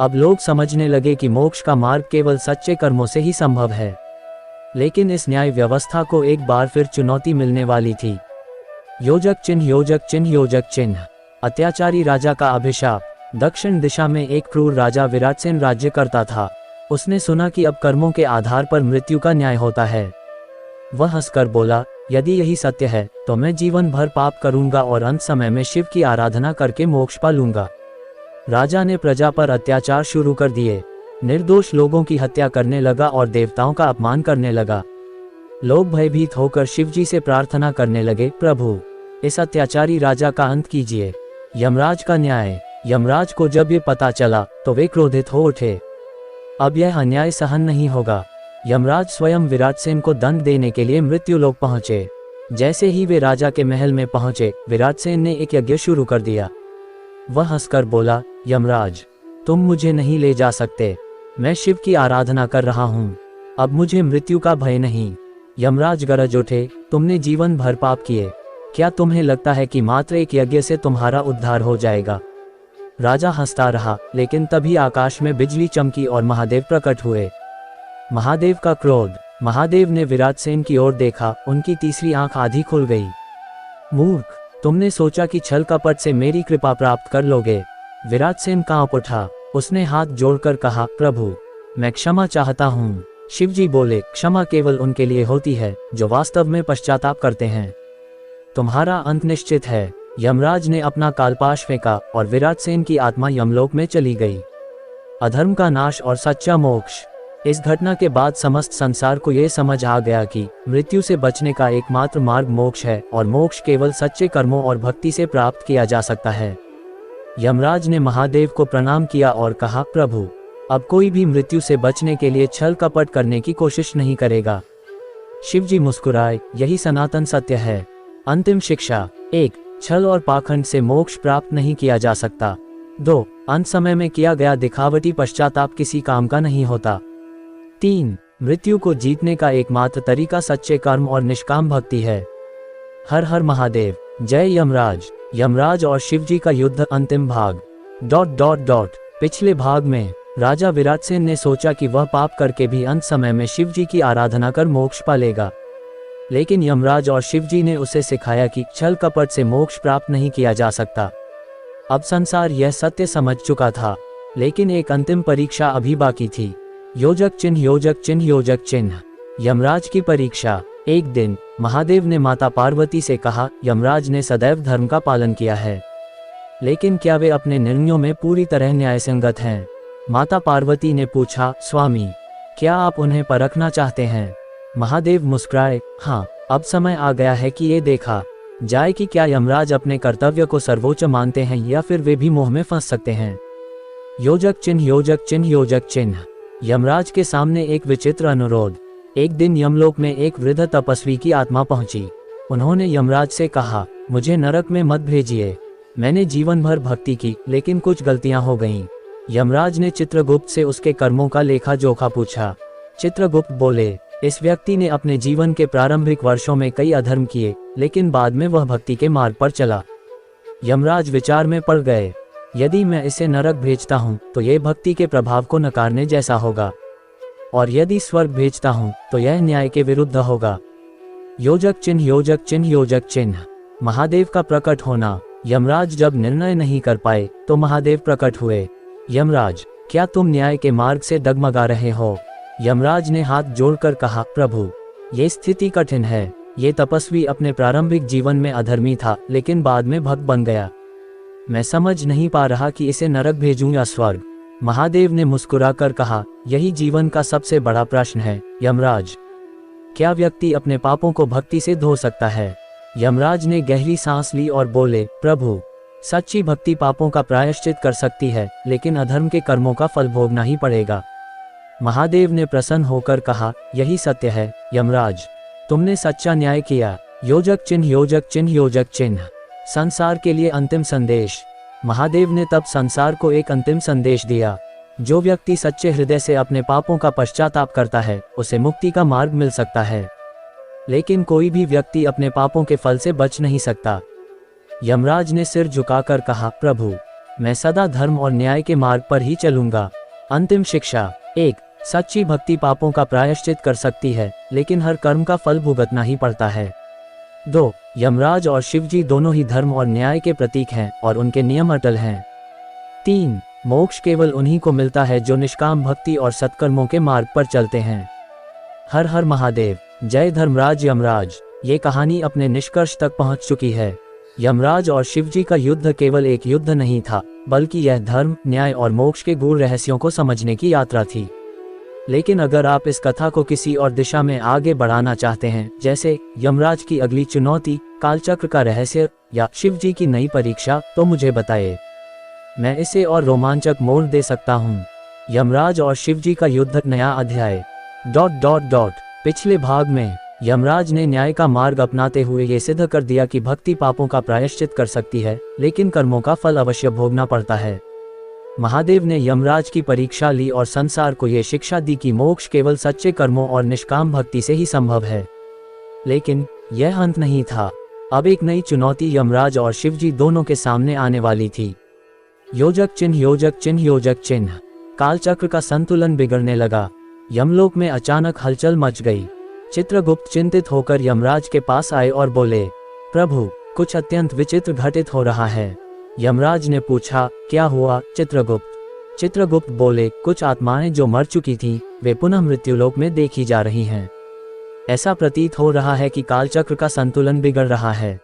अब लोग समझने लगे कि मोक्ष का मार्ग केवल सच्चे कर्मों से ही संभव है। लेकिन इस न्याय व्यवस्था को एक बार फिर चुनौती मिलने वाली थी। योजक चिन्ह योजक चिन्ह योजक चिन्ह। अत्याचारी राजा का अभिशाप। दक्षिण दिशा में एक क्रूर राजा विराटसेन राज्य करता था। उसने सुना कि अब कर्मों के आधार पर मृत्यु का न्याय होता है। वह हंसकर बोला, यदि यही सत्य है तो मैं जीवन भर पाप करूंगा और अंत समय में शिव की आराधना करके मोक्ष पा लूंगा। राजा ने प्रजा पर अत्याचार शुरू कर दिए। निर्दोष लोगों की हत्या करने लगा और देवताओं का अपमान करने लगा। लोग भयभीत होकर शिवजी से प्रार्थना करने लगे, प्रभु, इस अत्याचारी राजा का अंत कीजिए। यमराज का न्याय। यमराज को जब ये पता चला तो वे क्रोधित हो उठे। अब यह अन्याय सहन नहीं होगा। यमराज स्वयं विराटसेन को दंड देने के लिए मृत्युलोक पहुंचे। जैसे ही वे राजा के महल में पहुंचे, विराटसेन ने एक यज्ञ शुरू कर दिया। वह हंसकर बोला, यमराज, तुम मुझे नहीं ले जा सकते। मैं शिव की आराधना कर रहा हूँ। अब मुझे मृत्यु का भय नहीं। यमराज गरज उठे, तुमने जीवन भर पाप किए। क्या तुम्हें लगता है कि मात्र एक यज्ञ से तुम्हारा उद्धार हो जाएगा? राजा हंसता रहा, लेकिन तभी आकाश में बिजली चमकी और महादेव प्रकट हुए। महादेव का क्रोध। महादेव ने विराटसेन की ओर देखा, उनकी तीसरी आंख आधी खुल गई। मूर्ख, तुमने सोचा कि छल कपट से मेरी कृपा प्राप्त कर लोगे। विराटसेन कांप उठा। उसने हाथ जोड़कर कहा, प्रभु, मैं क्षमा चाहता हूँ। शिवजी बोले, क्षमा केवल उनके लिए होती है जो वास्तव में पश्चाताप करते हैं। तुम्हारा अंत निश्चित है। यमराज ने अपना कालपाश फेंका और विराटसेन की आत्मा यमलोक में चली गई। अधर्म का नाश और सच्चा मोक्ष। इस घटना के बाद समस्त संसार को यह समझ आ गया कि मृत्यु से बचने का एकमात्र मार्ग मोक्ष है और मोक्ष केवल सच्चे कर्मों और भक्ति से प्राप्त किया जा सकता है। यमराज ने महादेव को प्रणाम किया और कहा, प्रभु, अब कोई भी मृत्यु से बचने के लिए छल कपट करने की कोशिश नहीं करेगा। शिवजी मुस्कुराए, यही सनातन सत्य है। अंतिम शिक्षा। 1. छल और पाखंड से मोक्ष प्राप्त नहीं किया जा सकता। 2. अंत समय में किया गया दिखावटी पश्चाताप किसी काम का नहीं होता। 3. मृत्यु को जीतने का एकमात्र तरीका सच्चे कर्म और निष्काम भक्ति है। हर हर महादेव। जय यमराज। यमराज और शिवजी का युद्ध अंतिम भाग। ... पिछले भाग में राजा विराटसेन ने सोचा कि वह पाप करके भी अंत समय में शिवजी की आराधना कर मोक्ष पालेगा। लेकिन यमराज और शिवजी ने उसे सिखाया कि छल कपट से मोक्ष प्राप्त नहीं किया जा सकता। अब संसार यह सत्य समझ चुका था, लेकिन एक अंतिम परीक्षा अभी बाकी थी। योजक चिन्ह, योजक चिन्ह, योजक चिन्ह। यमराज की परीक्षा। एक दिन महादेव ने माता पार्वती से कहा, यमराज ने सदैव धर्म का पालन किया है, लेकिन क्या वे अपने निर्णयों में पूरी तरह न्यायसंगत हैं? माता पार्वती ने पूछा, स्वामी, क्या आप उन्हें परखना चाहते हैं? महादेव मुस्कुराए, हाँ, अब समय आ गया है कि ये देखा जाए कि क्या यमराज अपने कर्तव्य को सर्वोच्च मानते हैं या फिर वे भी मोह में फंस सकते हैं। योजक चिन्ह, योजक चिन्ह, योजक चिन्ह। यमराज के सामने एक विचित्र अनुरोध। एक दिन यमलोक में एक वृद्ध तपस्वी की आत्मा पहुंची। उन्होंने यमराज से कहा, मुझे नरक में मत भेजिए। मैंने जीवन भर भक्ति की, लेकिन कुछ गलतियां हो गईं। यमराज ने चित्रगुप्त से उसके कर्मों का लेखा जोखा पूछा। चित्रगुप्त बोले, इस व्यक्ति ने अपने जीवन के प्रारंभिक वर्षों में कई अधर्म किए, लेकिन बाद में वह भक्ति के मार्ग पर चला। यमराज विचार में पड़ गए, यदि मैं इसे नरक भेजता हूँ तो यह भक्ति के प्रभाव को नकारने जैसा होगा, और यदि स्वर्ग भेजता हूँ तो यह न्याय के विरुद्ध होगा। योजक चिन्ह, योजक चिन्ह, योजक चिन्ह। महादेव का प्रकट होना। यमराज जब निर्णय नहीं कर पाए तो महादेव प्रकट हुए। यमराज, क्या तुम न्याय के मार्ग से डगमगा रहे हो? यमराज ने हाथ जोड़कर कहा, प्रभु, ये स्थिति कठिन है। ये तपस्वी अपने प्रारंभिक जीवन में अधर्मी था, लेकिन बाद में भक्त बन गया। मैं समझ नहीं पा रहा कि इसे नरक भेजूं या स्वर्ग। महादेव ने मुस्कुराकर कहा, यही जीवन का सबसे बड़ा प्रश्न है यमराज। क्या व्यक्ति अपने पापों को भक्ति से धो सकता है? यमराज ने गहरी सांस ली और बोले, प्रभु, सच्ची भक्ति पापों का प्रायश्चित कर सकती है, लेकिन अधर्म के कर्मों का फल भोगना ही पड़ेगा। महादेव ने प्रसन्न होकर कहा, यही सत्य है यमराज, तुमने सच्चा न्याय किया। योजक चिन्ह, योजक चिन्ह, योजक चिन्ह। संसार के लिए अंतिम संदेश। महादेव ने तब संसार को एक अंतिम संदेश दिया। जो व्यक्ति सच्चे हृदय से अपने पापों का पश्चाताप करता है, उसे मुक्ति का मार्ग मिल सकता है, लेकिन कोई भी व्यक्ति अपने पापों के फल से बच नहीं सकता। यमराज ने सिर झुकाकर कहा, प्रभु, मैं सदा धर्म और न्याय के मार्ग पर ही चलूंगा। अंतिम शिक्षा। 1. सच्ची भक्ति पापों का प्रायश्चित कर सकती है, लेकिन हर कर्म का फल भुगतना ही पड़ता है। 2. यमराज और शिवजी दोनों ही धर्म और न्याय के प्रतीक हैं और उनके नियम अटल हैं। 3. मोक्ष केवल उन्हीं को मिलता है जो निष्काम भक्ति और सत्कर्मों के मार्ग पर चलते हैं। हर हर महादेव। जय धर्मराज यमराज। ये कहानी अपने निष्कर्ष तक पहुंच चुकी है। यमराज और शिवजी का युद्ध केवल एक युद्ध नहीं था, बल्कि यह धर्म, न्याय और मोक्ष के गूढ़ रहस्यों को समझने की यात्रा थी। लेकिन अगर आप इस कथा को किसी और दिशा में आगे बढ़ाना चाहते हैं, जैसे यमराज की अगली चुनौती, कालचक्र का रहस्य या शिवजी की नई परीक्षा, तो मुझे बताइए। मैं इसे और रोमांचक मोड़ दे सकता हूँ। यमराज और शिवजी का युद्ध, नया अध्याय। ... पिछले भाग में यमराज ने न्याय का मार्ग अपनाते हुए ये सिद्ध कर दिया कि भक्ति पापों का प्रायश्चित कर सकती है, लेकिन कर्मों का फल अवश्य भोगना पड़ता है। महादेव ने यमराज की परीक्षा ली और संसार को ये शिक्षा दी कि मोक्ष केवल सच्चे कर्मों और निष्काम भक्ति से ही संभव है। लेकिन यह अंत नहीं था। अब एक नई चुनौती यमराज और शिवजी दोनों के सामने आने वाली थी। योजक चिन्ह, योजक चिन्ह, योजक चिन्ह। कालचक्र का संतुलन बिगड़ने लगा। यमलोक में अचानक हलचल मच गई। चित्रगुप्त चिंतित होकर यमराज के पास आए और बोले, प्रभु, कुछ अत्यंत विचित्र घटित हो रहा है। यमराज ने पूछा, क्या हुआ चित्रगुप्त? चित्रगुप्त बोले, कुछ आत्माएं जो मर चुकी थीं, वे पुनः मृत्युलोक में देखी जा रही हैं। ऐसा प्रतीत हो रहा है कि कालचक्र का संतुलन बिगड़ रहा है।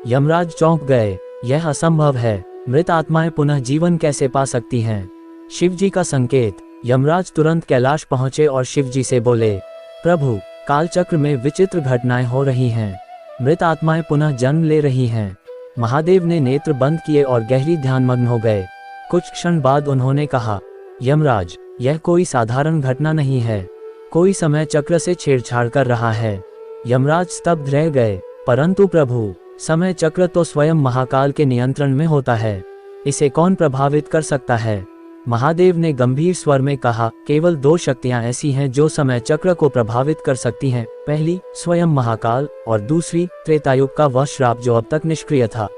यमराज चौंक गए। यह असंभव है। मृत आत्माएं पुनः जीवन कैसे पा सकती हैं? शिवजी का संकेत। यमराज तुरंत कैलाश पहुंचे और शिवजी से बोले, प्रभु, कालचक्र में विचित्र घटनाएं हो रही हैं। मृत आत्माएं पुनः जन्म ले रही हैं। महादेव ने नेत्र बंद किए और गहरी ध्यानमग्न हो गए। कुछ क्षण बाद उन्होंने कहा, यमराज, यह कोई साधारण घटना नहीं है। कोई समय चक्र से छेड़छाड़ कर रहा है। यमराज स्तब्ध रह गए। परंतु प्रभु, समय चक्र तो स्वयं महाकाल के नियंत्रण में होता है। इसे कौन प्रभावित कर सकता है? महादेव ने गंभीर स्वर में कहा, केवल दो शक्तियां ऐसी हैं जो समय चक्र को प्रभावित कर सकती हैं। पहली स्वयं महाकाल और दूसरी त्रेतायुग का वह श्राप जो अब तक निष्क्रिय था।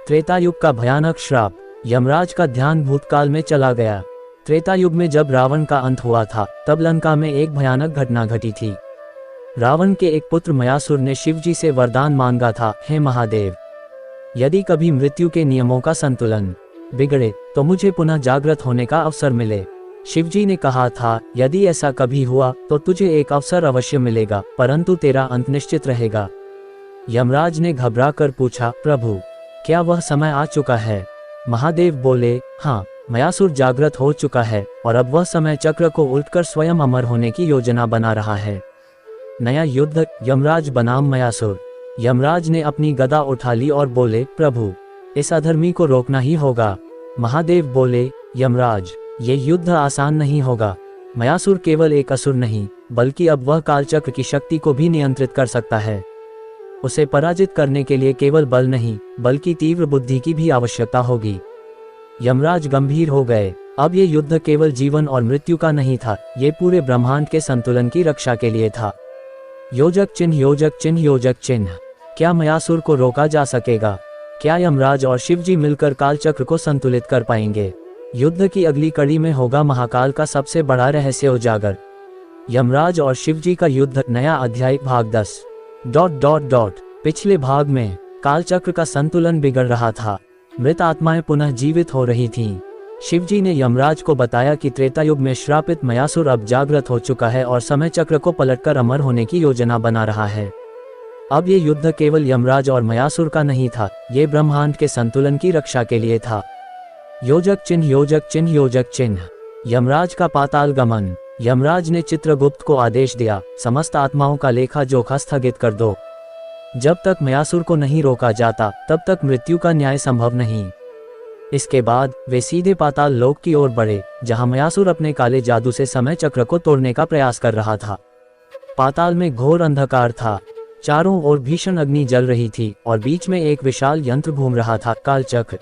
त्रेतायुग का भयानक श्राप। यमराज का ध्यान भूतकाल में चला गया। त्रेतायुग में जब रावण का अंत हुआ था, तब लंका में एक भयानक घटना घटी थी। रावण के एक पुत्र मयासुर ने शिवजी से वरदान मांगा था, हे महादेव, यदि कभी मृत्यु के नियमों का संतुलन बिगड़े तो मुझे पुनः जागृत होने का अवसर मिले। शिवजी ने कहा था, यदि ऐसा कभी हुआ तो तुझे एक अवसर अवश्य मिलेगा, परंतु तेरा अंत निश्चित रहेगा। यमराज ने घबराकर पूछा, प्रभु, क्या वह समय आ चुका है? महादेव बोले, हाँ, मयासुर जागृत हो चुका है और अब वह समय चक्र को उल्टकर स्वयं अमर होने की योजना बना रहा है। नया युद्ध, यमराज बनाम मयासुर। यमराज ने अपनी गदा उठा ली और बोले, प्रभु, इस अधर्मी को रोकना ही होगा। महादेव बोले, यमराज, ये युद्ध आसान नहीं होगा। मयासुर केवल एक असुर नहीं, बल्कि अब वह कालचक्र की शक्ति को भी नियंत्रित कर सकता है। उसे पराजित करने के लिए केवल बल नहीं, बल्कि तीव्र बुद्धि की भी आवश्यकता होगी। यमराज गंभीर हो गए। अब ये युद्ध केवल जीवन और मृत्यु का नहीं था, ये पूरे ब्रह्मांड के संतुलन की रक्षा के लिए था। योजक चिन्ह, योजक चिन्ह, योजक चिन्ह। क्या मयासुर को रोका जा सकेगा? क्या यमराज और शिवजी मिलकर कालचक्र को संतुलित कर पाएंगे? युद्ध की अगली कड़ी में होगा महाकाल का सबसे बड़ा रहस्य उजागर। यमराज और शिवजी का युद्ध, नया अध्याय, भाग 10। ... पिछले भाग में कालचक्र का संतुलन बिगड़ रहा था। मृत आत्माएं पुनः जीवित हो रही थीं। शिवजी ने यमराज को बताया कि त्रेतायुग में श्रापित मयासुर अब जागृत हो चुका है और समय चक्र को पलटकर अमर होने की योजना बना रहा है। अब ये युद्ध केवल यमराज और मयासुर का नहीं था, ये ब्रह्मांड के संतुलन की रक्षा के लिए था। योजक चिन्ह, योजक चिन्ह, योजक चिन्ह। यमराज का पाताल गमन। यमराज ने चित्रगुप्त को आदेश दिया, समस्त आत्माओं का लेखा जोखा स्थगित कर दो। जब तक मयासुर को नहीं रोका जाता, तब तक मृत्यु का न्याय संभव नहीं। इसके बाद वे सीधे पाताल लोक की ओर बढ़े, जहां मयासुर अपने काले जादू से समय चक्र को तोड़ने का प्रयास कर रहा था। पाताल में घोर अंधकार था। चारों ओर भीषण अग्नि जल रही थी और बीच में एक विशाल यंत्र घूम रहा था, कालचक्र।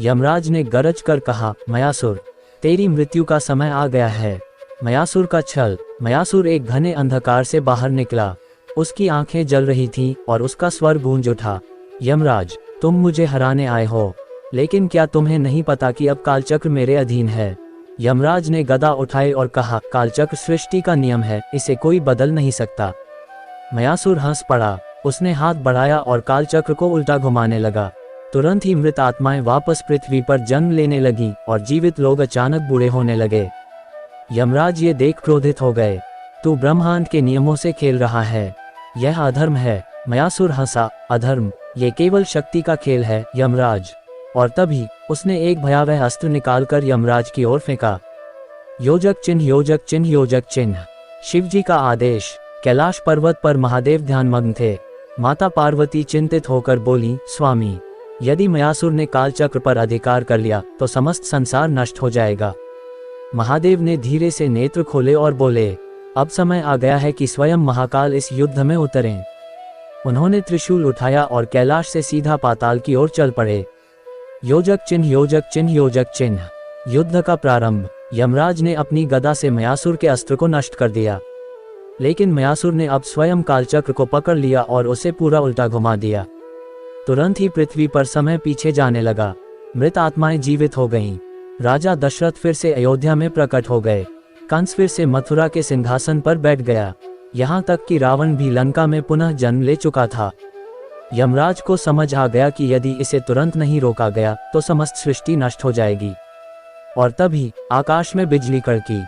यमराज ने गरज कर कहा, मयासुर, तेरी मृत्यु का समय आ गया है। मयासुर का छल। मयासुर एक घने अंधकार से बाहर निकला। उसकी आंखें जल रही थीं और उसका स्वर गूंज उठा, यमराज, तुम मुझे हराने आए हो, लेकिन क्या तुम्हें नहीं पता कि अब कालचक्र मेरे अधीन है? यमराज ने गदा उठाई और कहा, कालचक्र सृष्टि का नियम है, इसे कोई बदल नहीं सकता। मयासुर हंस पड़ा। उसने हाथ बढ़ाया और कालचक्र को उल्टा घुमाने लगा। तुरंत ही मृत आत्माएं वापस पृथ्वी पर जन्म लेने लगी और जीवित लोग अचानक बूढ़े होने लगे। यमराज ये देख क्रोधित हो गए। तू ब्रह्मांड के नियमों से खेल रहा है, यह अधर्म है। मयासुर हंसा, अधर्म? ये केवल शक्ति का खेल है यमराज। और तभी उसने एक भयावह अस्त्र निकालकर यमराज की ओर फेंका। योजक चिन्ह, योजक चिन्ह, योजक चिन्ह। शिवजी का आदेश। कैलाश पर्वत पर महादेव ध्यानमग्न थे। माता पार्वती चिंतित होकर बोली, स्वामी, यदि मयासुर ने कालचक्र पर अधिकार कर लिया तो समस्त संसार नष्ट हो जाएगा। महादेव ने धीरे से नेत्र खोले और बोले, अब समय आ गया है कि स्वयं महाकाल इस युद्ध में उतरें। उन्होंने त्रिशूल उठाया और कैलाश से सीधा पाताल की ओर चल पड़े। योजक चिन्ह योजक चिन्ह योजक चिन्ह। युद्ध का प्रारंभ। यमराज ने अपनी गदा से मयासुर के अस्त्र को नष्ट कर दिया, लेकिन मयासुर ने अब स्वयं कालचक्र को पकड़ लिया और उसे पूरा उल्टा घुमा दिया। तुरंत ही पृथ्वी पर समय पीछे जाने लगा। मृत आत्माएं जीवित हो गईं। राजा दशरथ फिर से अयोध्या में प्रकट हो गए। कंस फिर से मथुरा के सिंहासन पर बैठ गया। यहाँ तक कि रावण भी लंका में पुनः जन्म ले चुका था। यमराज को समझ आ गया कि यदि इसे तुरंत नहीं रोका गया तो समस्त सृष्टि नष्ट हो जाएगी। और तभी आकाश में बिजली कड़की,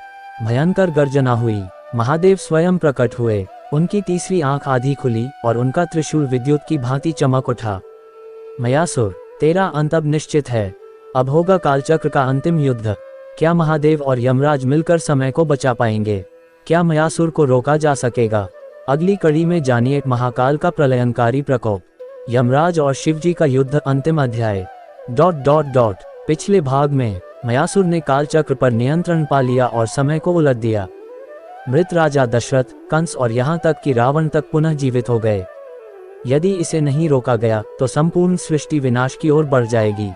भयंकर गर्जना हुई। महादेव स्वयं प्रकट हुए। उनकी तीसरी आंख आधी खुली और उनका त्रिशूल विद्युत की भांति चमक उठा। मयासुर, तेरा अंत अब निश्चित है। अब होगा कालचक्र का अंतिम युद्ध। क्या महादेव और यमराज मिलकर समय को बचा पाएंगे? क्या मयासुर को रोका जा सकेगा? अगली कड़ी में जानिए महाकाल का प्रलयंकारी प्रकोप, यमराज और शिवजी का युद्ध, अंतिम अध्याय। ... पिछले भाग में मयासुर ने कालचक्र पर नियंत्रण पा लिया और समय को उलट दिया। मृत राजा दशरथ, कंस और यहाँ तक कि रावण तक पुनः जीवित हो गए। यदि इसे नहीं रोका गया तो संपूर्ण सृष्टि विनाश की ओर बढ़ जाएगी।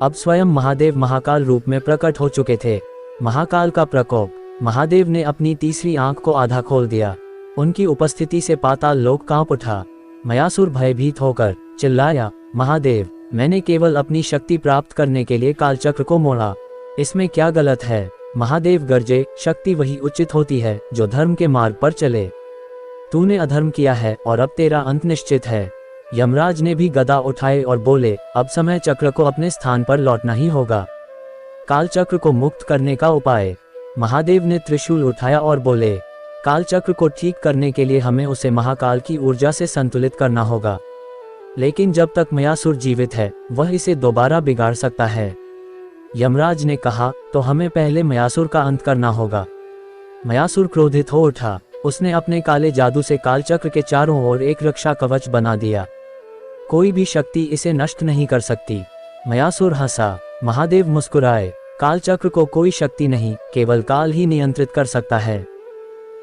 अब स्वयं महादेव महाकाल रूप में प्रकट हो चुके थे। महाकाल का प्रकोप। महादेव ने अपनी तीसरी आंख को आधा खोल दिया। उनकी उपस्थिति से पाताल लोक कांप उठा। मयासुर भयभीत होकर चिल्लाया, महादेव, मैंने केवल अपनी शक्ति प्राप्त करने के लिए कालचक्र को मोड़ा। इसमें क्या गलत है? महादेव गरजे, शक्ति वही उचित होती है जो धर्म के मार्ग पर चले। तूने अधर्म किया है और अब तेरा अंत निश्चित है। यमराज ने भी गदा उठाए और बोले, अब समय चक्र को अपने स्थान पर लौटना ही होगा। कालचक्र को मुक्त करने का उपाय। महादेव ने त्रिशूल उठाया और बोले, कालचक्र को ठीक करने के लिए हमें उसे महाकाल की ऊर्जा से संतुलित करना होगा। लेकिन जब तक मयासुर जीवित है वह इसे दोबारा बिगाड़ सकता है। यमराज ने कहा, तो हमें पहले मयासुर का अंत करना होगा। मयासुर क्रोधित हो उठा। उसने अपने काले जादू से कालचक्र के चारों ओर एक रक्षा कवच बना दिया। कोई भी शक्ति इसे नष्ट नहीं कर सकती। मयासुर हंसा। महादेव मुस्कुराए। कालचक्र को कोई शक्ति नहीं, केवल काल ही नियंत्रित कर सकता है,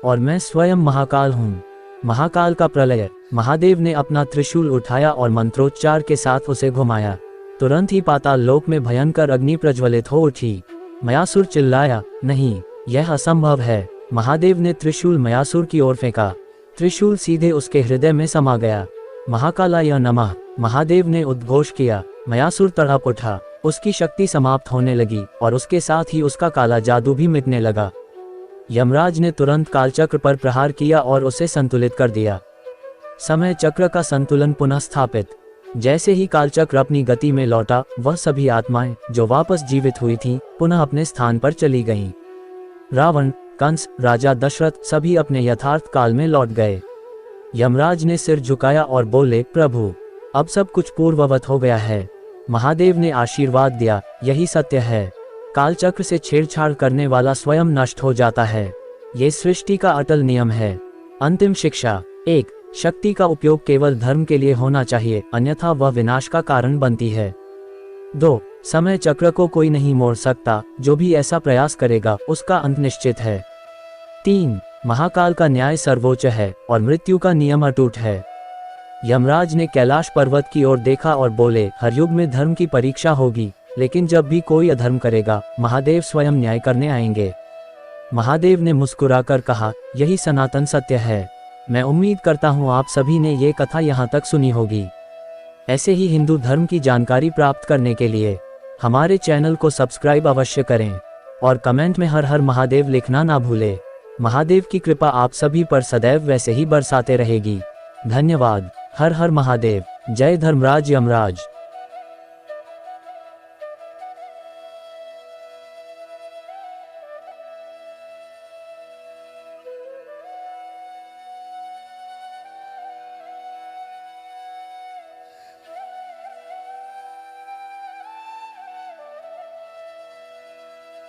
और मैं स्वयं महाकाल हूँ। महाकाल का प्रलय। महादेव ने अपना त्रिशूल उठाया और मंत्रोच्चार के साथ उसे घुमाया। तुरंत ही पाताल लोक में भयंकर अग्नि प्रज्वलित हो उठी। मयासुर चिल्लाया, नहीं, यह असंभव है। महादेव ने त्रिशूल मयासुर की ओर फेंका। त्रिशूल सीधे उसके हृदय में समा गया। महाकालाय नमः। महादेव ने उद्घोष किया। मयासुर तड़प उठा। उसकी शक्ति समाप्त होने लगी और उसके साथ ही उसका काला जादू भी मिटने लगा। यमराज ने तुरंत कालचक्र पर प्रहार किया और उसे संतुलित कर दिया। समय चक्र का संतुलन पुनः स्थापित। जैसे ही कालचक्र अपनी गति में लौटा, वह सभी आत्माएं जो वापस जीवित हुई थीं, पुनः अपने स्थान पर चली गईं। रावण, कंस, राजा दशरथ सभी अपने यथार्थ काल में लौट गए। यमराज ने सिर झुकाया और बोले, प्रभु, अब सब कुछ पूर्ववत हो गया है। महादेव ने आशीर्वाद दिया, यही सत्य है। कालचक्र से छेड़छाड़ करने वाला स्वयं नष्ट हो जाता है। ये सृष्टि का अटल नियम है। अंतिम शिक्षा। 1. शक्ति का उपयोग केवल धर्म के लिए होना चाहिए, अन्यथा वह विनाश का कारण बनती है। 2. समय चक्र को कोई नहीं मोड़ सकता, जो भी ऐसा प्रयास करेगा उसका अंत निश्चित है। 3. महाकाल का न्याय सर्वोच्च है और मृत्यु का नियम अटूट है। यमराज ने कैलाश पर्वत की ओर देखा और बोले, हर युग में धर्म की परीक्षा होगी, लेकिन जब भी कोई अधर्म करेगा, महादेव स्वयं न्याय करने आएंगे। महादेव ने मुस्कुराकर कहा, यही सनातन सत्य है। मैं उम्मीद करता हूँ आप सभी ने ये कथा यहाँ तक सुनी होगी। ऐसे ही हिंदू धर्म की जानकारी प्राप्त करने के लिए हमारे चैनल को सब्सक्राइब अवश्य करें और कमेंट में हर हर महादेव लिखना ना भूलें। महादेव की कृपा आप सभी पर सदैव वैसे ही बरसाते रहेगी। धन्यवाद। हर हर महादेव। जय धर्मराज यमराज।